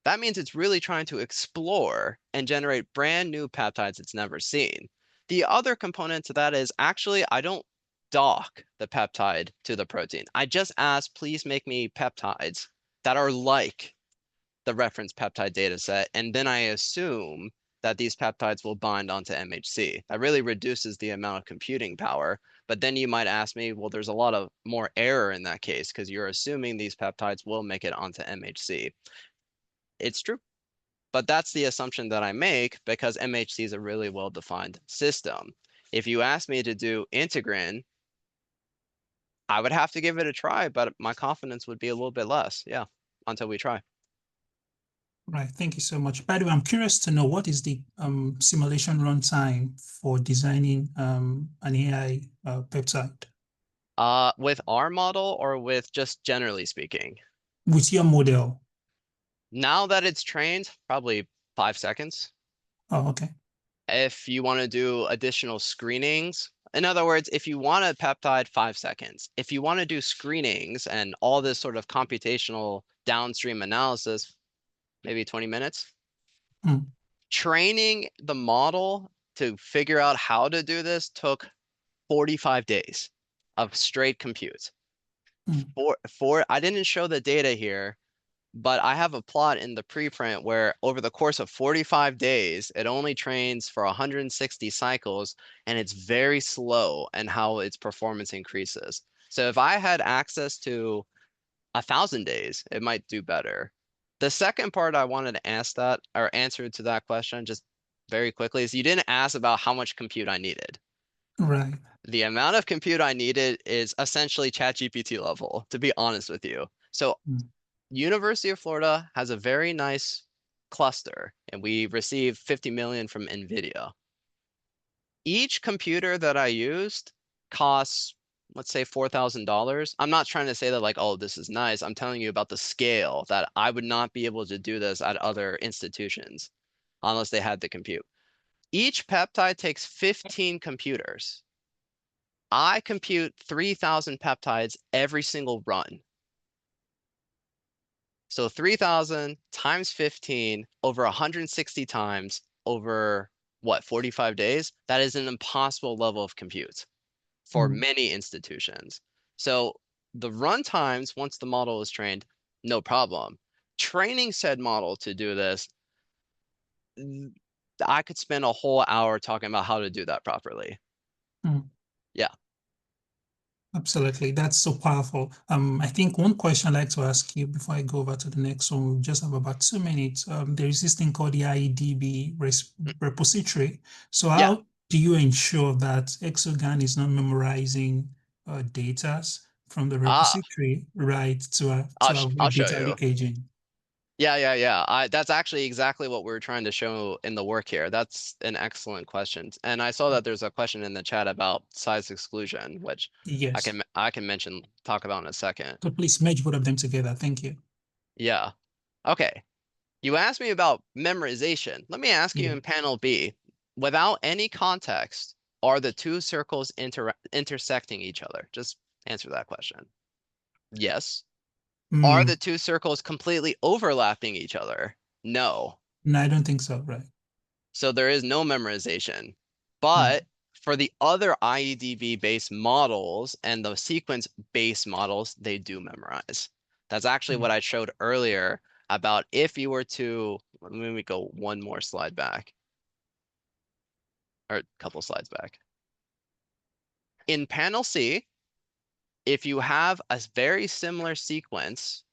That means it's really trying to explore and generate brand new peptides it's never seen. The other component to that is actually I don't dock the peptide to the protein. I just ask, please make me peptides that are like the reference peptide data set, and then I assume that these peptides will bind onto MHC. That really reduces the amount of computing power. But then you might ask me, well, there's a lot of more error in that case because you're assuming these peptides will make it onto MHC. It's true. But that's the assumption that I make because MHC is a really well-defined system. If you ask me to do integrin, I would have to give it a try, but my confidence would be a little bit less, yeah, until we try. Right, thank you so much. By the way, I'm curious to know what is the simulation runtime for designing an AI peptide? With our model or with just generally speaking? With your model? Now that it's trained, probably 5 seconds. Oh, okay. If you want to do additional screenings, in other words, if you want a peptide, 5 seconds. If you want to do screenings and all this sort of computational downstream analysis, maybe 20 minutes. Mm. Training the model to figure out how to do this took 45 days of straight compute. Mm. I didn't show the data here, but I have a plot in the preprint where over the course of 45 days, it only trains for 160 cycles, and it's very slow in how its performance increases. So if I had access to 1,000 days, it might do better. The second part I wanted to ask that, or answer to that question just very quickly, is you didn't ask about how much compute I needed. Right. The amount of compute I needed is essentially ChatGPT level, to be honest with you. So Mm. University of Florida has a very nice cluster, and we received 50 million from NVIDIA. Each computer that I used costs, let's say, $4,000. I'm not trying to say that like, oh, this is nice. I'm telling you about the scale that I would not be able to do this at other institutions unless they had the compute. Each peptide takes 15 computers. I compute 3,000 peptides every single run. So 3,000 times 15 over 160 times over what, 45 days? That is an impossible level of compute for Mm. many institutions. So the run times, once the model is trained, no problem. Training said model to do this, I could spend a whole hour talking about how to do that properly. Mm. Yeah. Absolutely. That's so powerful. I think one question I'd like to ask you before I go over to the next one, we just have about 2 minutes. There is this thing called the IEDB repository. So Yeah. how do you ensure that ExoGAN is not memorizing data from the Ah, repository, right, to I'll avoid show data you. leakaging? Yeah. That's actually exactly what we're trying to show in the work here. That's an excellent question. And I saw that there's a question in the chat about size exclusion, which Yes. I can talk about in a second. So please merge both of them together. Thank you. Yeah. Okay. You asked me about memorization. Let me ask you Yeah. in panel B, without any context, are the two circles intersecting each other? Just answer that question. Yes. Are Mm. the two circles completely overlapping each other? No. No, I don't think so. Right. So there is no memorization. Mm. But for the other IEDB based models and the sequence based models, they do memorize. That's actually Mm. what I showed earlier about if you were to, let me go one more slide back, or a couple slides back. In panel C, if you have a very similar sequence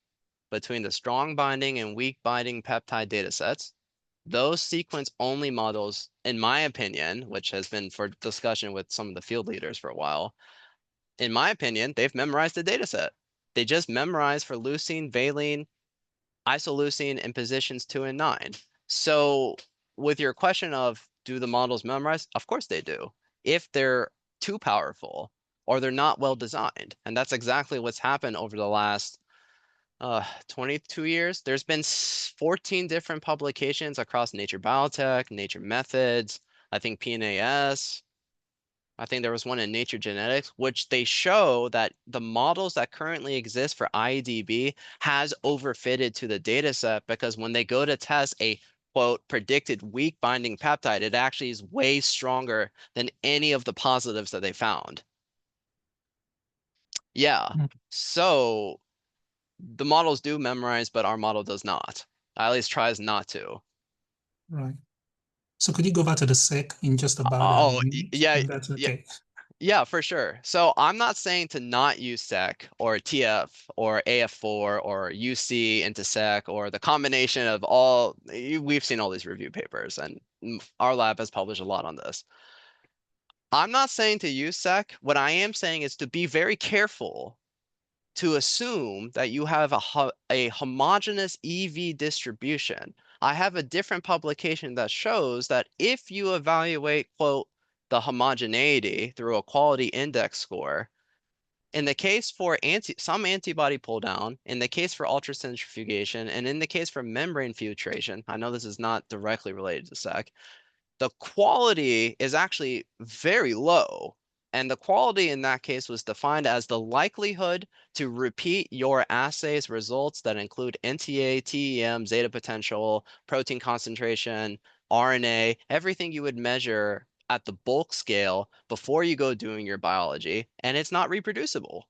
between the strong binding and weak binding peptide data sets, those sequence only models, in my opinion, which has been for discussion with some of the field leaders for a while, in my opinion, they've memorized the data set. They just memorized for leucine, valine, isoleucine in positions 2 and 9. So with your question of do the models memorize? Of course they do. If they're too powerful or they're not well designed. And that's exactly what's happened over the last 22 years. There's been 14 different publications across Nature Biotech, Nature Methods, I think PNAS. I think there was one in Nature Genetics, which they show that the models that currently exist for IEDB has overfitted to the data set because when they go to test a quote predicted weak binding peptide, it actually is way stronger than any of the positives that they found. Yeah. Mm. So the models do memorize, but our model does not. At least tries not to. Right. So could you go over to the sec in just about a Oh, minute, yeah, if that's yeah, okay? yeah, for sure. So I'm not saying to not use sec or TF or AF4 or UC into sec or the combination of all. We've seen all these review papers, and our lab has published a lot on this. I'm not saying to use sec. What I am saying is to be very careful to assume that you have a homogeneous EV distribution. I have a different publication that shows that if you evaluate, quote, the homogeneity through a quality index score, In the case for some antibody pull down, in the case for ultracentrifugation, and in the case for membrane filtration, I know this is not directly related to SEC, the quality is actually very low. And the quality in that case was defined as the likelihood to repeat your assay's results that include NTA, TEM, zeta potential, protein concentration, RNA, everything you would measure at the bulk scale before you go doing your biology, and it's not reproducible.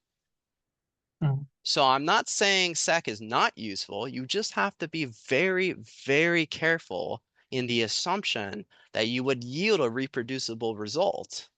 Mm. So I'm not saying SEC is not useful. You just have to be very, very careful in the assumption that you would yield a reproducible result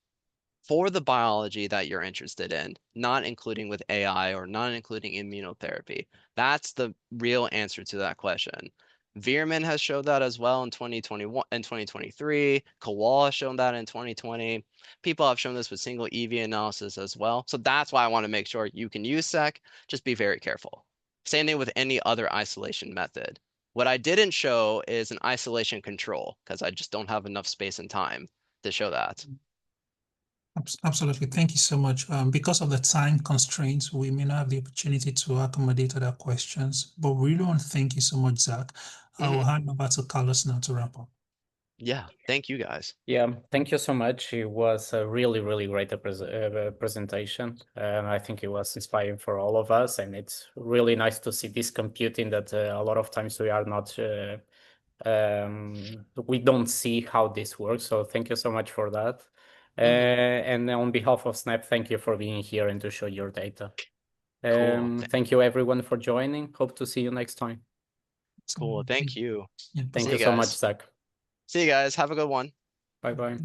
for the biology that you're interested in, not including with AI or not including immunotherapy. That's the real answer to that question. Veerman has showed that as well in 2021 and 2023. Kowal has shown that in 2020. People have shown this with single EV analysis as well. So that's why I want to make sure you can use SEC. Just be very careful. Same thing with any other isolation method. What I didn't show is an isolation control because I just don't have enough space and time to show that. Absolutely. Thank you so much. Because of the time constraints, we may not have the opportunity to accommodate other questions, but we really want to thank you so much, Zach. I will hand over to Carlos now to wrap up. Yeah, thank you guys. Yeah, thank you so much. It was a really, really great presentation. I think it was inspiring for all of us, and it's really nice to see this computing that a lot of times we are not, we don't see how this works. So thank you so much for that. And on behalf of Snap, thank you for being here and to show your data. Cool. Thank you everyone for joining. Hope to see you next time. Cool. Thank you. Yeah, Thank See you you so much, guys. Zach. See you guys. Have a good one. Bye-bye.